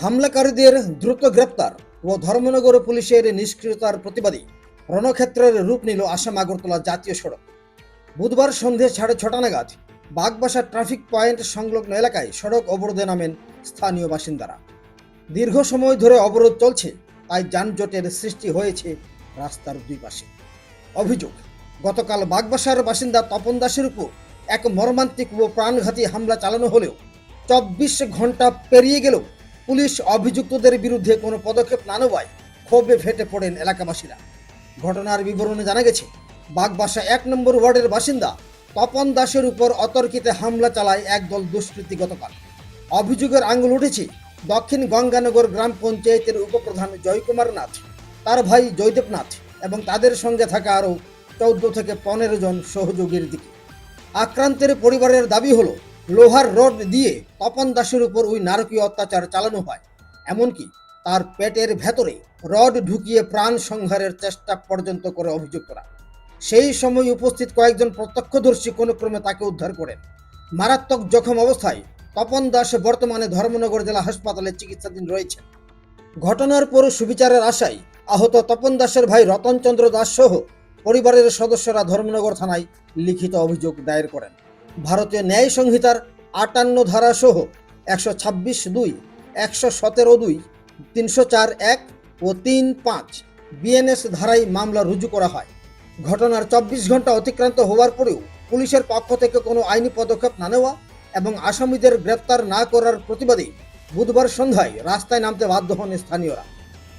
হামলাকারীদের দ্রুত গ্রেপ্তার ও ধর্মনগর পুলিশের নিষ্ক্রিয়তার প্রতিবাদী রণক্ষেত্রের রূপ নিল আসাম আগরতলা জাতীয় সড়ক। বুধবার সন্ধে 6:30 নাগাদ বাগবাসা ট্রাফিক পয়েন্ট সংলগ্ন এলাকায় সড়ক অবরোধে নামেন স্থানীয় বাসিন্দারা। দীর্ঘ সময় ধরে অবরোধ চলছে, তাই যানজটের সৃষ্টি হয়েছে রাস্তার দুই পাশে। অভিযোগ, গতকাল বাগবাসার বাসিন্দা তপন দাসের উপর এক মর্মান্তিক ও প্রাণঘাতী হামলা চালানো হলেও 24 ঘন্টা পেরিয়ে গেলেও পুলিশ অভিযুক্তদের বিরুদ্ধে কোনো পদক্ষেপ না নেওয়ায় ক্ষোভে ফেটে পড়েন এলাকাবাসীরা। ঘটনার বিবরণে জানা গেছে, বাগবাসা 1 নম্বর ওয়ার্ডের বাসিন্দা তপন দাসের উপর অতর্কিতে হামলা চালায় একদল দুষ্কৃতী গতকাল। অভিযোগের আঙুল উঠেছে দক্ষিণ গঙ্গানগর গ্রাম পঞ্চায়েতের উপপ্রধান জয়কুমার নাথ, তার ভাই জয়দেব নাথ এবং তাদের সঙ্গে থাকা আরও 14 থেকে 15 জন সহযোগীর দিকে। আক্রান্তের পরিবারের দাবি হলো, লোহার রড দিয়ে তপন দাসের উপর ওই নারকীয় অত্যাচার চালানো হয়, এমনকি তার পেটের ভেতরে রড ঢুকিয়ে প্রাণ সংহারের চেষ্টা পর্যন্ত করে অভিযুক্তরা। সেই সময় উপস্থিত কয়েকজন প্রত্যক্ষদর্শী কোনো ক্রমে তাকে উদ্ধার করেন। মারাত্মক জখম অবস্থায় তপন দাস বর্তমানে ধর্মনগর জেলা হাসপাতালে চিকিৎসাধীন রয়েছেন। ঘটনার পর সুবিচারের আশায় আহত তপন দাসের ভাই রতনচন্দ্র দাস সহ পরিবারের সদস্যরা ধর্মনগর থানায় লিখিত অভিযোগ দায়ের করেন। ভারতীয় ন্যায় সংহিতার 58 ধারা সহ 126(2), 117(2), 304(1) ও 3(5) বিএনএস ধারায় মামলা রুজু করা হয়। ঘটনার 24 ঘন্টা অতিক্রান্ত হওয়ার পরেও পুলিশের পক্ষ থেকে কোনো আইনি পদক্ষেপ না নেওয়া এবং আসামিদের গ্রেপ্তার না করার প্রতিবাদে বুধবার সন্ধ্যায় রাস্তায় নামতে বাধ্য হন স্থানীয়রা।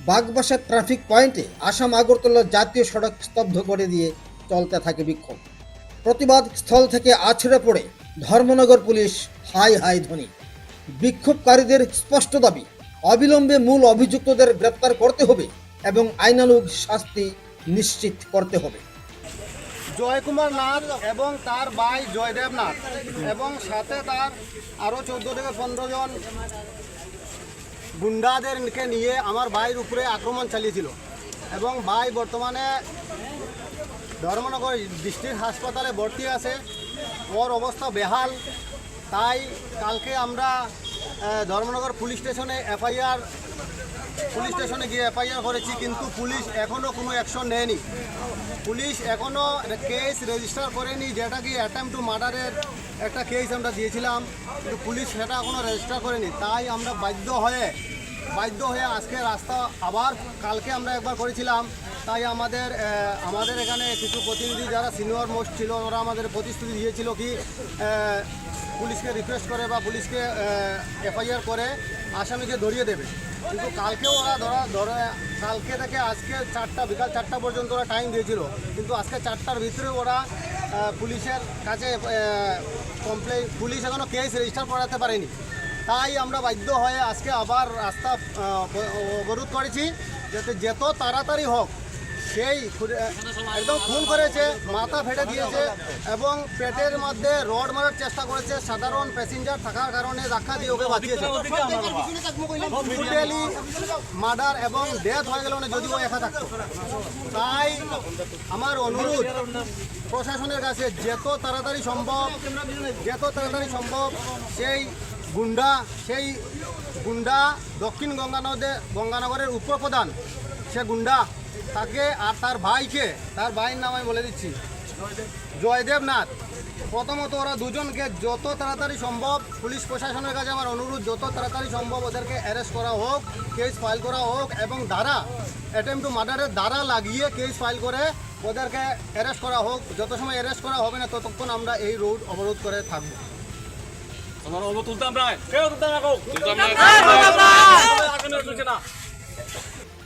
বাগবাসা ট্রাফিক পয়েন্টে আসাম আগরতলা জাতীয় সড়ক স্তব্ধ করে দিয়ে চলতে থাকে বিক্ষোভ। প্রতিবাদ স্থল থেকে আছড়ে পড়ে ধর্মনগর পুলিশ হাই হাই ধ্বনি। বিক্ষোভকারীদের স্পষ্ট দাবি, অবিলম্বে মূল অভিযুক্তদের গ্রেপ্তার করতে হবে এবং আইনানুগ শাস্তি নিশ্চিত করতে হবে। জয়কুমার নাথ এবং তার ভাই জয়দেব নাথ এবং সাথে তার আরও 14 থেকে 15 জন গুন্ডাদেরকে নিয়ে আমার ভাইয়ের উপরে আক্রমণ চালিয়েছিল এবং ভাই বর্তমানে ধর্মনগর ডিস্ট্রিক্ট হাসপাতালে ভর্তি আছে। ওর অবস্থা বেহাল। তাই কালকে আমরা ধর্মনগর পুলিশ স্টেশনে গিয়ে এফআইআর করেছি, কিন্তু পুলিশ এখনও কোনো অ্যাকশন নেয়নি। পুলিশ এখনও কেস রেজিস্টার করেনি, যেটা কি অ্যাটেম্প টু মার্ডারের একটা কেস আমরা দিয়েছিলাম, কিন্তু পুলিশ সেটা এখনও রেজিস্টার করেনি। তাই আমরা বাধ্য হয়ে আজকে রাস্তা আবার কালকে আমরা একবার করেছিলাম। তাই আমাদের এখানে কিছু প্রতিনিধি যারা সিনিয়র মোস্ট ছিল, ওরা আমাদের প্রতিশ্রুতি দিয়েছিল কি পুলিশকে রিকোয়েস্ট করে বা পুলিশকে এফআইআর করে আসামিকে ধরিয়ে দেবে, কিন্তু কালকেও ওরা কালকে থেকে আজকে বিকাল 4টা পর্যন্ত ওরা টাইম দিয়েছিল, কিন্তু আজকে 4টার ভিতরে ওরা পুলিশের কাছে পুলিশ এখনও কেস রেজিস্টার করাতে পারেনি। তাই আমরা বাধ্য হয়ে আজকে আবার রাস্তা অবরোধ করেছি, যাতে যত তাড়াতাড়ি হোক। সেই একদম খুন করেছে, মাথা ফেটে দিয়েছে এবং পেটের মধ্যে রড মারার চেষ্টা করেছে। সাধারণ প্যাসেঞ্জার থাকার কারণে ধাক্কা দিয়ে ওকে বাঁচিয়েছে। টোটালি মার্ডার এবং ডেথ হয়ে গেল না যদি ও একা থাকতো। তাই আমার অনুরোধ প্রশাসনের কাছে, যত তাড়াতাড়ি সম্ভব সেই গুন্ডা দক্ষিণ গঙ্গানগরের উপপ্রধান, সে গুন্ডা তাকে আর তার ভাইয়ের নাম আমি বলে দিচ্ছি, জয়দেব নাথ। প্রথমত ওরা দুজনকে যত তাড়াতাড়ি সম্ভব, পুলিশ প্রশাসনের কাছে আমার অনুরোধ, যত তাড়াতাড়ি সম্ভব ওদেরকে অ্যারেস্ট করা হোক, কেস ফাইল করা হোক এবং অ্যাটেম্প টু মার্ডারের দ্বারা লাগিয়ে কেস ফাইল করে ওদেরকে অ্যারেস্ট করা হোক। যত সময় অ্যারেস্ট করা হবে না ততক্ষণ আমরা এই রোড অবরোধ করে থাকবো।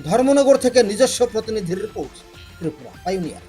ধর্মনগর থেকে নিজস্ব প্রতিনিধির রিপোর্ট, ত্রিপুরা পাইওনিয়ার।